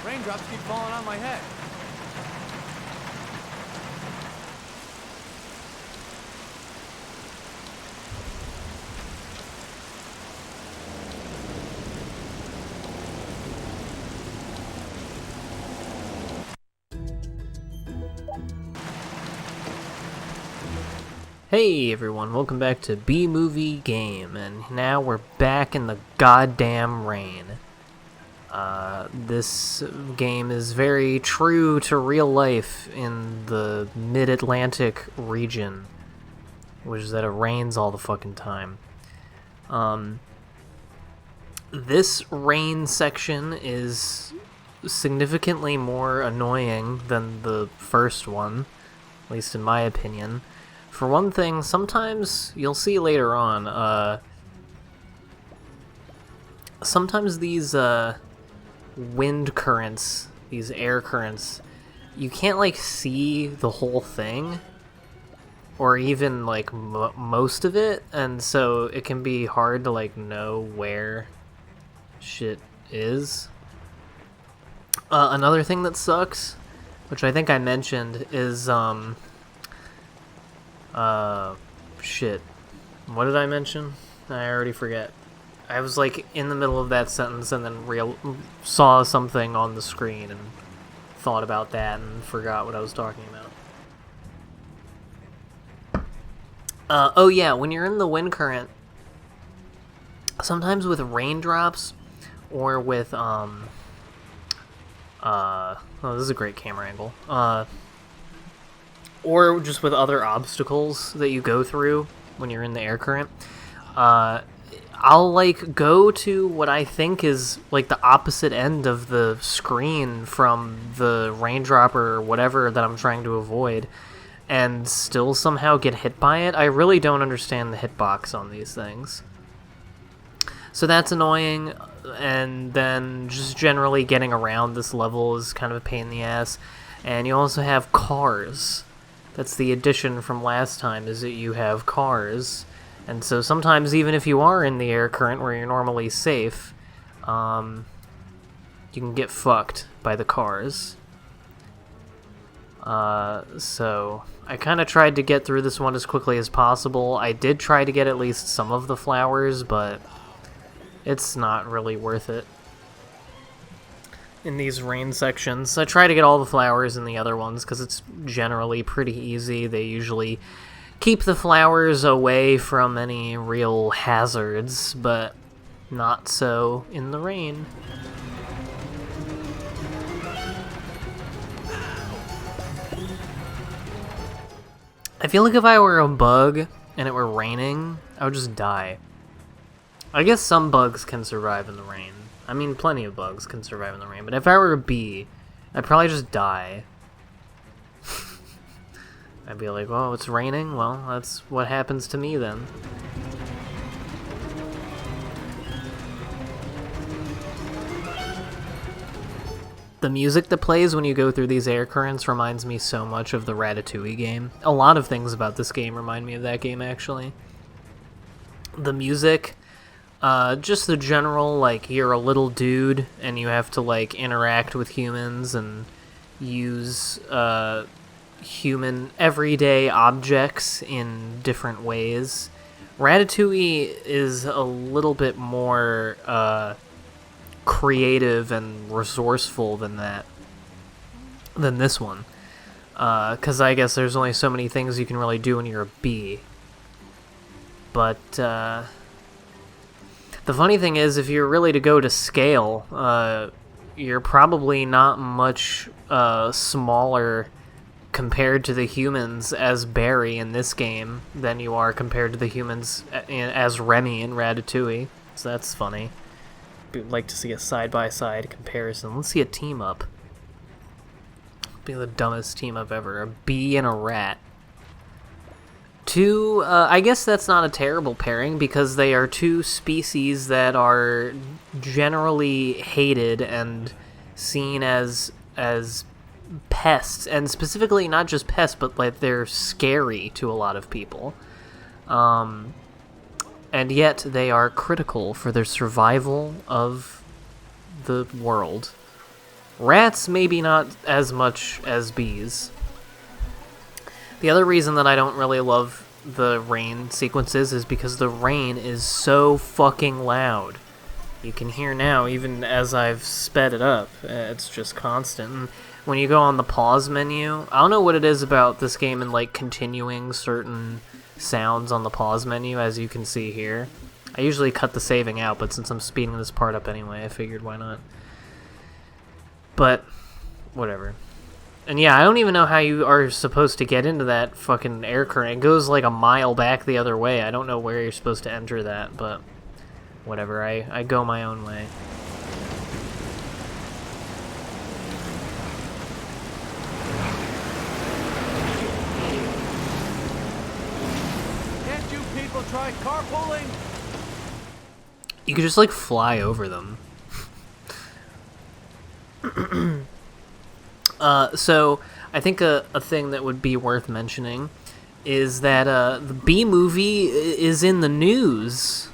Raindrops keep falling on my head. Hey everyone, welcome back to B-Movie Game, and now we're back in the goddamn rain. This game is very true to real life in the mid-Atlantic region, which is that it rains all the fucking time. This rain section is significantly more annoying than the first one, at least in my opinion. For one thing, sometimes, you'll see later on, sometimes these, wind currents, these air currents, you can't, like, see the whole thing, or even, like, most of it, and so it can be hard to, like, know where shit is. Another thing that sucks, which I think I mentioned, is, shit. What did I mention? I already forget. I was, like, in the middle of that sentence and then saw something on the screen and thought about that and forgot what I was talking about. Oh yeah, when you're in the wind current, sometimes with raindrops or with, oh, this is a great camera angle. Or just with other obstacles that you go through when you're in the air current, I'll, like, go to what I think is, like, the opposite end of the screen from the raindrop or whatever that I'm trying to avoid, and still somehow get hit by it. I really don't understand the hitbox on these things. So that's annoying, and then just generally getting around this level is kind of a pain in the ass. And you also have cars. That's the addition from last time, is that you have cars. And so sometimes even if you are in the air current where you're normally safe, you can get fucked by the cars. So I kind of tried to get through this one as quickly as possible. I did try to get at least some of the flowers, but it's not really worth it in these rain sections. I try to get all the flowers in the other ones because it's generally pretty easy. They usually keep the flowers away from any real hazards, but not so in the rain. I feel like if I were a bug and it were raining, I would just die. I guess some bugs can survive in the rain. I mean, plenty of bugs can survive in the rain, but if I were a bee, I'd probably just die. I'd be like, well, it's raining, well, that's what happens to me then. The music that plays when you go through these air currents reminds me so much of the Ratatouille game. A lot of things about this game remind me of that game, actually. The music... just the general, like, you're a little dude, and you have to, like, interact with humans and use, human everyday objects in different ways. Ratatouille is a little bit more, creative and resourceful than this one. 'Cause I guess there's only so many things you can really do when you're a bee. But, the funny thing is, if you're really to go to scale, you're probably not much smaller compared to the humans as Barry in this game than you are compared to the humans as Remy in Ratatouille. So that's funny. I'd like to see a side-by-side comparison. Let's see a team-up. Be the dumbest team-up ever. A bee and a rat. Two, I guess that's not a terrible pairing because they are two species that are generally hated and seen as pests, and specifically not just pests, but like they're scary to a lot of people. and yet they are critical for the survival of the world. Rats, maybe not as much as bees. The other reason that I don't really love the rain sequences is because the rain is so fucking loud. You can hear now, even as I've sped it up, it's just constant. And when you go on the pause menu, I don't know what it is about this game and like continuing certain sounds on the pause menu, as you can see here. I usually cut the saving out, but since I'm speeding this part up anyway, I figured why not. But, whatever. And yeah, I don't even know how you are supposed to get into that fucking air current. It goes like a mile back the other way. I don't know where you're supposed to enter that, but whatever. I go my own way. Can't you people try carpooling? You could just like fly over them. So I think a thing that would be worth mentioning is that the B movie is in the news.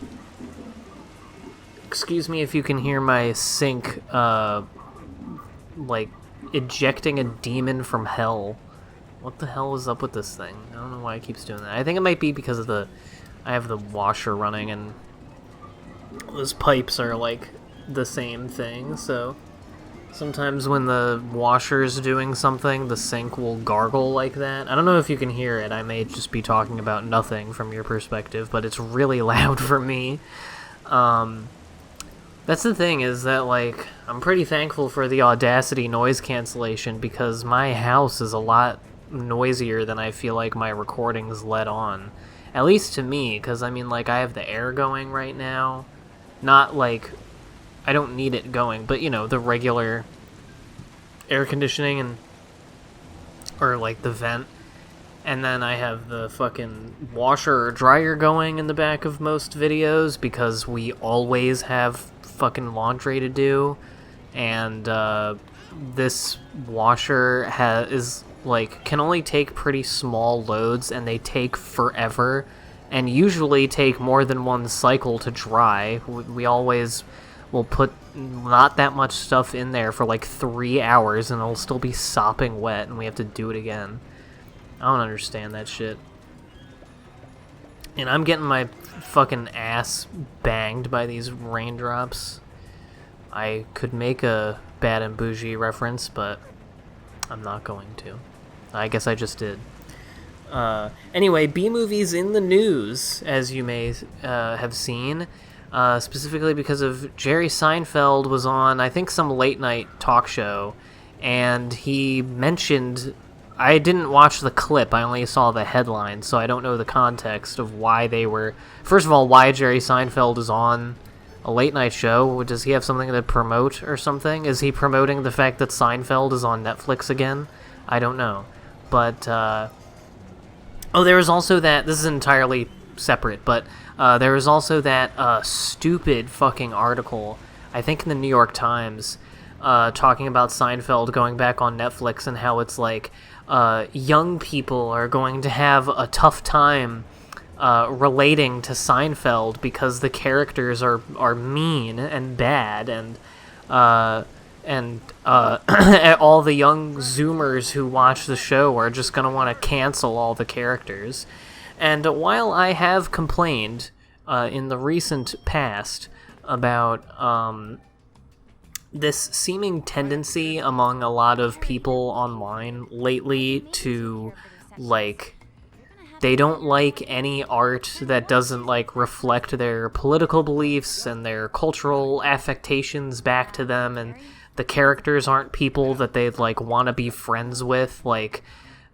Excuse me if you can hear my sink, like, ejecting a demon from hell. What the hell is up with this thing? I don't know why it keeps doing that. I think it might be because of I have the washer running and those pipes are, like, the same thing, so sometimes when the washer's doing something, the sink will gargle like that. I don't know if you can hear it. I may just be talking about nothing from your perspective, but it's really loud for me. That's the thing, is that, like, I'm pretty thankful for the Audacity noise cancellation because my house is a lot noisier than I feel like my recordings let on. At least to me, because, I mean, like, I have the air going right now. Not, like, I don't need it going, but, you know, the regular air conditioning or, like, the vent. And then I have the fucking washer or dryer going in the back of most videos because we always have fucking laundry to do. And, this washer is, like, can only take pretty small loads, and they take forever, and usually take more than one cycle to dry. We always will put not that much stuff in there for like 3 hours, and it'll still be sopping wet, and we have to do it again. I don't understand that shit. And I'm getting my fucking ass banged by these raindrops. I could make a Bad and Bougie reference, but I'm not going to. I guess I just did. Anyway, B-movies in the news, as you may have seen, specifically because of Jerry Seinfeld was on, I think, some late-night talk show, and he mentioned... I didn't watch the clip, I only saw the headline, so I don't know the context of why they were... First of all, why Jerry Seinfeld is on a late-night show. Does he have something to promote or something? Is he promoting the fact that Seinfeld is on Netflix again? I don't know. But, oh, there was also that... This is entirely separate, but there was also that stupid fucking article, I think in the New York Times, talking about Seinfeld going back on Netflix and how it's like young people are going to have a tough time relating to Seinfeld because the characters are mean and bad, and all the young Zoomers who watch the show are just going to want to cancel all the characters. And while I have complained in the recent past about this seeming tendency among a lot of people online lately to, like, they don't like any art that doesn't, like, reflect their political beliefs and their cultural affectations back to them, and the characters aren't people that they'd, like, want to be friends with, like...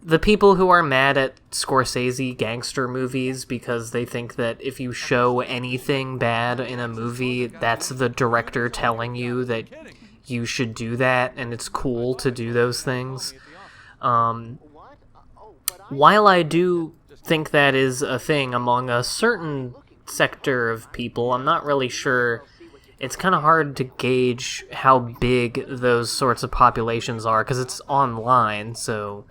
The people who are mad at Scorsese gangster movies because they think that if you show anything bad in a movie, that's the director telling you that you should do that, and it's cool to do those things. While I do think that is a thing among a certain sector of people, I'm not really sure. It's kind of hard to gauge how big those sorts of populations are, because it's online, so...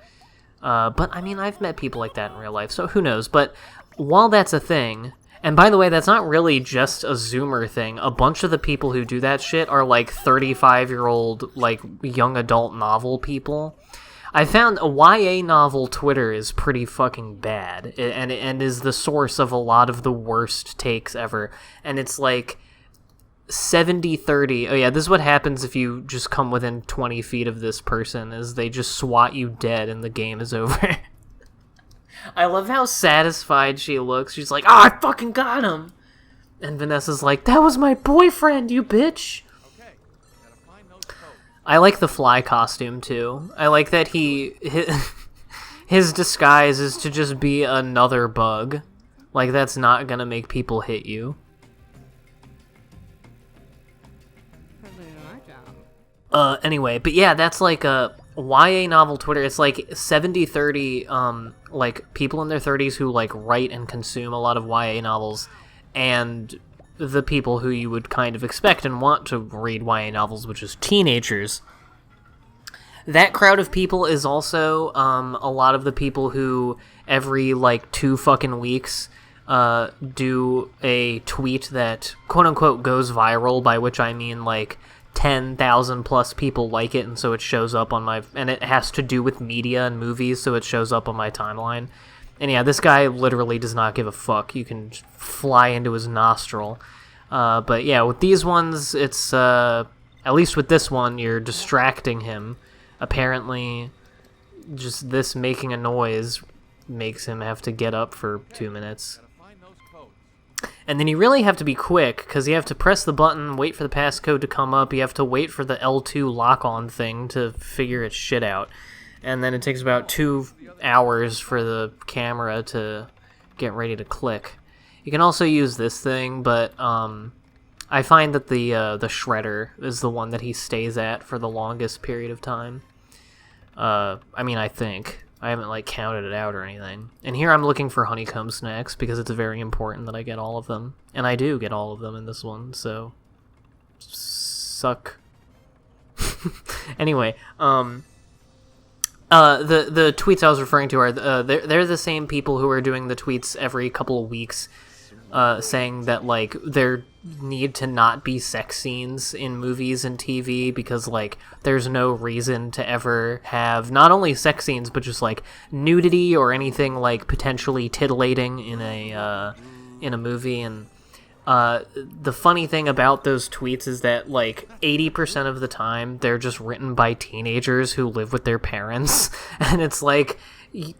but, I mean, I've met people like that in real life, so who knows. But while that's a thing, And by the way, that's not really just a Zoomer thing. A bunch of the people who do that shit are like 35-year-old, like young adult novel people. I found a YA novel Twitter is pretty fucking bad, and is the source of a lot of the worst takes ever. And it's like 70-30. Oh yeah, this is what happens if you just come within 20 feet of this person, is they just swat you dead and the game is over. I love how satisfied she looks. She's like, "Oh, I fucking got him!" And Vanessa's like, "That was my boyfriend, you bitch!" Okay, gotta find those codes. I like the fly costume, too. I like that his disguise is to just be another bug. Like, that's not gonna make people hit you. Anyway, but yeah, that's like a YA novel Twitter. It's like 70-30, like, people in their 30s who, like, write and consume a lot of YA novels, and the people who you would kind of expect and want to read YA novels, which is teenagers. That crowd of people is also, a lot of the people who every, like, 2 fucking weeks, do a tweet that, quote-unquote, goes viral, by which I mean, like, 10,000 plus people like it, and so it shows up on my... And it has to do with media and movies, so it shows up on my timeline. And yeah, this guy literally does not give a fuck. You can fly into his nostril. But yeah, with these ones, it's... at least with this one, you're distracting him. Apparently, just this making a noise makes him have to get up for 2 minutes. And then you really have to be quick, because you have to press the button, wait for the passcode to come up, you have to wait for the L2 lock-on thing to figure its shit out. And then it takes about 2 hours for the camera to get ready to click. You can also use this thing, but I find that the shredder is the one that he stays at for the longest period of time. I mean, I think. I haven't, like, counted it out or anything. And here I'm looking for honeycomb snacks, because it's very important that I get all of them. And I do get all of them in this one, so... Suck. Anyway, the tweets I was referring to are... they're the same people who are doing the tweets every couple of weeks, saying that, like, there need to not be sex scenes in movies and TV because, like, there's no reason to ever have not only sex scenes but just, like, nudity or anything, like, potentially titillating in a movie. And the funny thing about those tweets is that, like, 80% of the time they're just written by teenagers who live with their parents, and it's like...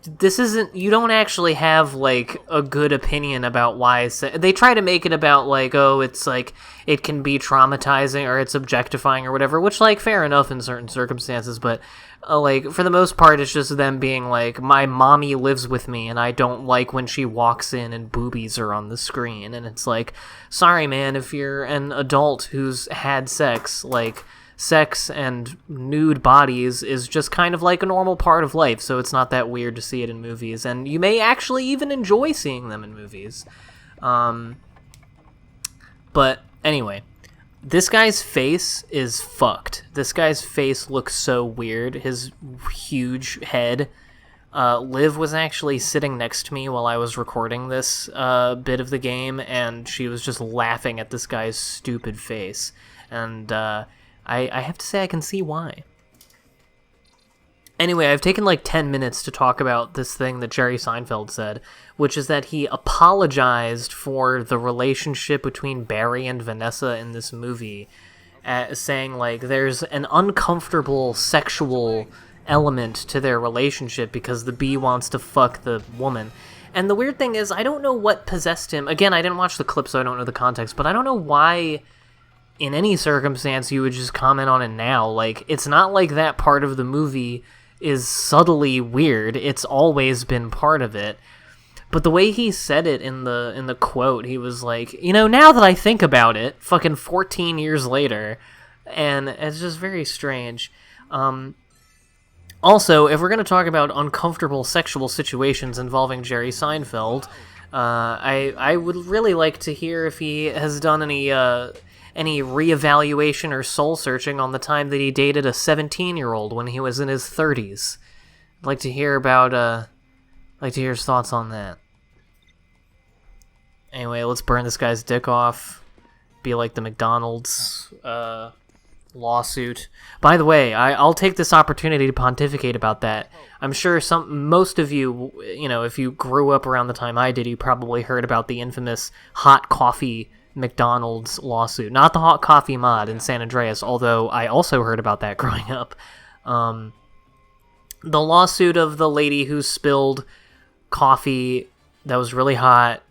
This isn't... You don't actually have, like, a good opinion about why... They try to make it about, like, oh, it's, like, it can be traumatizing or it's objectifying or whatever, which, like, fair enough in certain circumstances, but, like, for the most part, it's just them being, like, my mommy lives with me and I don't like when she walks in and boobies are on the screen, and it's like, sorry, man, if you're an adult who's had sex, like... Sex and nude bodies is just kind of like a normal part of life, so it's not that weird to see it in movies, and you may actually even enjoy seeing them in movies. But anyway, this guy's face is fucked. This guy's face looks so weird. His huge head. Liv was actually sitting next to me while I was recording this bit of the game, and she was just laughing at this guy's stupid face. And, I have to say I can see why. Anyway, I've taken like 10 minutes to talk about this thing that Jerry Seinfeld said, which is that he apologized for the relationship between Barry and Vanessa in this movie, saying like there's an uncomfortable sexual element to their relationship because the bee wants to fuck the woman. And the weird thing is, I don't know what possessed him. Again, I didn't watch the clip, so I don't know the context, but I don't know why... in any circumstance you would just comment on it now. Like, it's not like that part of the movie is subtly weird. It's always been part of it. But the way he said it in the quote, he was like, you know, now that I think about it, fucking 14 years later, and it's just very strange. Also, if we're going to talk about uncomfortable sexual situations involving Jerry Seinfeld, I would really like to hear if he has done any reevaluation or soul-searching on the time that he dated a 17-year-old when he was in his 30s. I'd like to hear about, like to hear his thoughts on that. Anyway, let's burn this guy's dick off. Be like the McDonald's lawsuit. By the way, I'll take this opportunity to pontificate about that. I'm sure most of you, if you grew up around the time I did, you probably heard about the infamous hot coffee McDonald's lawsuit. Not the hot coffee mod in San Andreas, although I also heard about that growing up. The lawsuit of the lady who spilled coffee that was really hot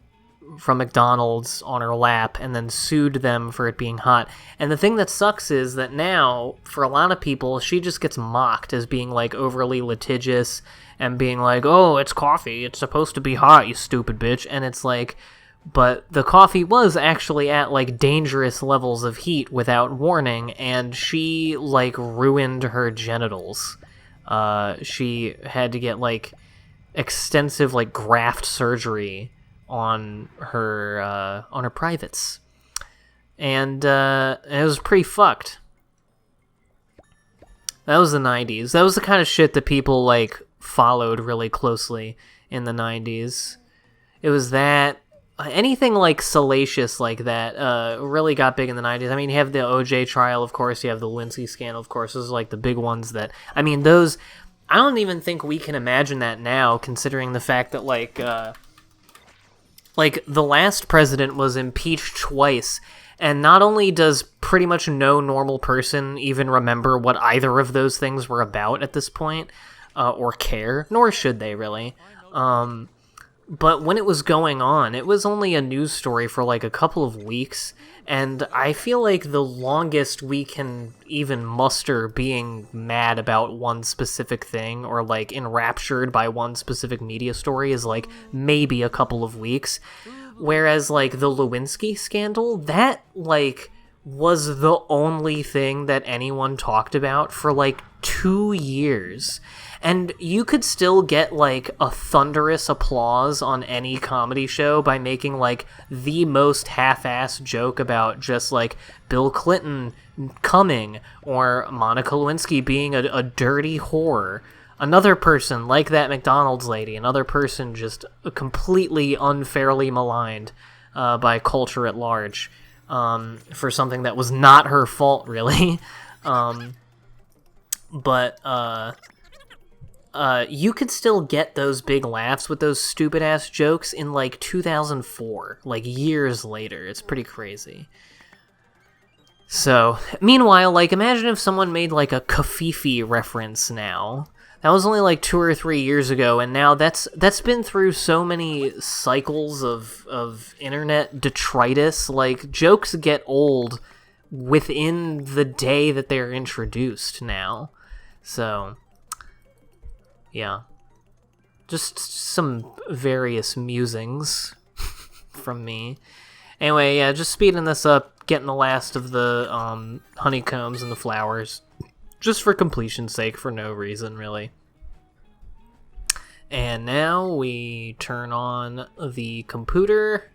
from McDonald's on her lap and then sued them for it being hot. And the thing that sucks is that now, for a lot of people, she just gets mocked as being, like, overly litigious and being like, oh, it's coffee, it's supposed to be hot, you stupid bitch. And it's like, but the coffee was actually at, like, dangerous levels of heat without warning, and she, like, ruined her genitals. She had to get, like, extensive, like, graft surgery on her privates, and it was pretty fucked. That was the 90s. That was the kind of shit that people, like, followed really closely in the 90s. It was that anything like salacious like that really got big in the 90s. I mean, you have the OJ trial, of course. You have the Lindsay scandal, of course. Those are like the big ones that, I mean, those, I don't even think we can imagine that now, considering the fact that, like, the last president was impeached twice, and not only does pretty much no normal person even remember what either of those things were about at this point, or care, nor should they really, but when it was going on, it was only a news story for like a couple of weeks, and I feel like the longest we can even muster being mad about one specific thing or like enraptured by one specific media story is like maybe a couple of weeks. Whereas like the Lewinsky scandal, that like was the only thing that anyone talked about for like 2 years. And you could still get, like, a thunderous applause on any comedy show by making, like, the most half-assed joke about just, like, Bill Clinton coming, or Monica Lewinsky being a dirty whore. Another person, like that McDonald's lady, another person just completely unfairly maligned by culture at large for something that was not her fault, really. You could still get those big laughs with those stupid-ass jokes in, like, 2004, like, years later. It's pretty crazy. So, meanwhile, like, imagine if someone made, like, a Kafifi reference now. That was only, like, 2 or 3 years ago, and now that's been through so many cycles of internet detritus. Like, jokes get old within the day that they're introduced now. So, yeah. Just some various musings from me. Anyway, yeah, just speeding this up, getting the last of the honeycombs and the flowers. Just for completion's sake, for no reason, really. And now we turn on the computer.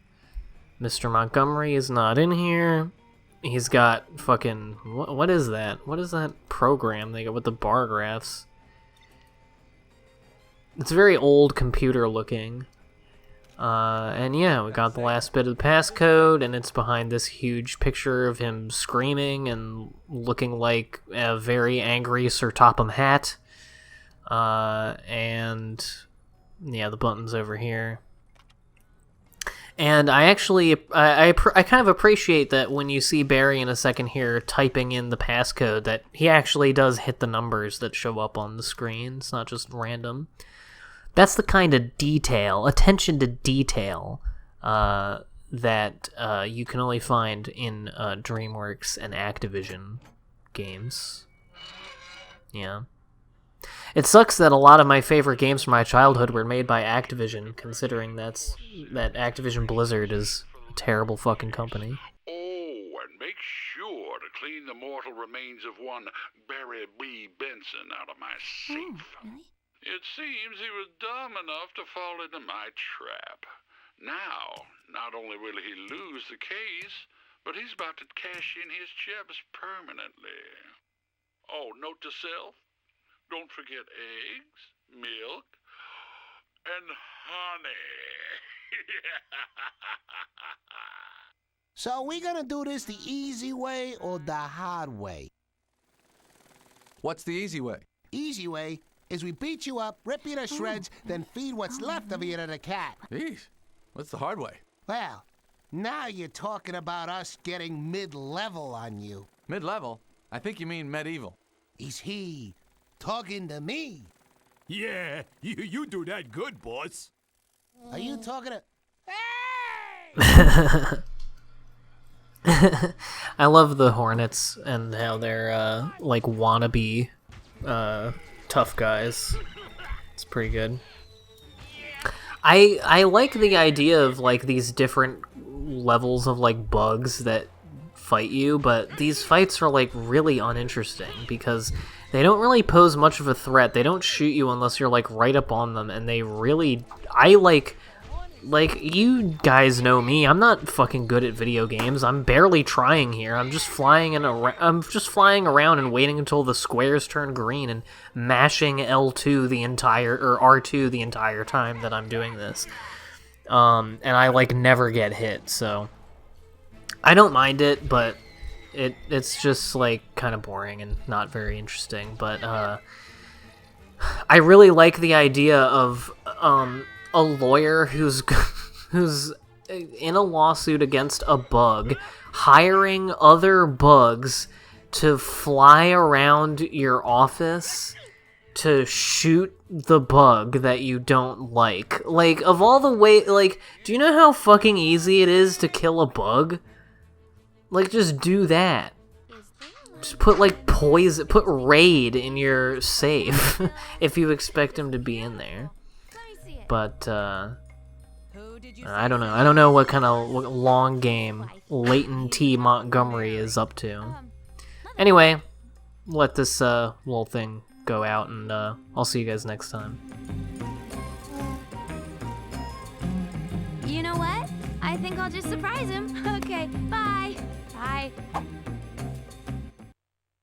Mr. Montgomery is not in here. He's got fucking... What is that? What is that program they got with the bar graphs? It's very old computer looking. And yeah, we got the last bit of the passcode, and it's behind this huge picture of him screaming and looking like a very angry Sir Topham Hatt. And yeah, the button's over here. And I actually, I kind of appreciate that when you see Barry in a second here typing in the passcode, that he actually does hit the numbers that show up on the screen. It's not just random. That's the kind of detail, attention to detail, that you can only find in DreamWorks and Activision games. Yeah. It sucks that a lot of my favorite games from my childhood were made by Activision, considering that Activision Blizzard is a terrible fucking company. Oh, and make sure to clean the mortal remains of one Barry B. Benson out of my safe. Oh, really? It seems he was dumb enough to fall into my trap. Now, not only will he lose the case, but he's about to cash in his chips permanently. Oh, note to self, don't forget eggs, milk, and honey. So we gonna do this the easy way or the hard way? What's the easy way? Easy way is we beat you up, rip you to shreds, then feed what's left of you to the cat. Jeez, what's the hard way? Well, now you're talking about us getting mid-level on you. Mid-level? I think you mean medieval. Is he talking to me? Yeah, you do that good, boss. Are you talking to... I love the Hornets and how they're like wannabe tough guys. It's pretty good. I like the idea of like these different levels of like bugs that fight you, but these fights are like really uninteresting because they don't really pose much of a threat. They don't shoot you unless you're like right up on them, and they really like you guys know me. I'm not fucking good at video games. I'm barely trying here. I'm just flying around and waiting until the squares turn green and mashing L2 the entire or R2 the entire time that I'm doing this. And I like never get hit, so I don't mind it, but it's just like kind of boring and not very interesting. But I really like the idea of a lawyer who's in a lawsuit against a bug, hiring other bugs to fly around your office to shoot the bug that you don't like. Like, of all the way, like, do you know how fucking easy it is to kill a bug? Like, just do that. Just put, like, poison, put raid in your safe if you expect him to be in there. But, I don't know. I don't know what kind of long game Leighton T. Montgomery is up to. Anyway, let this little thing go out, and I'll see you guys next time. You know what? I think I'll just surprise him. Okay, bye. Bye.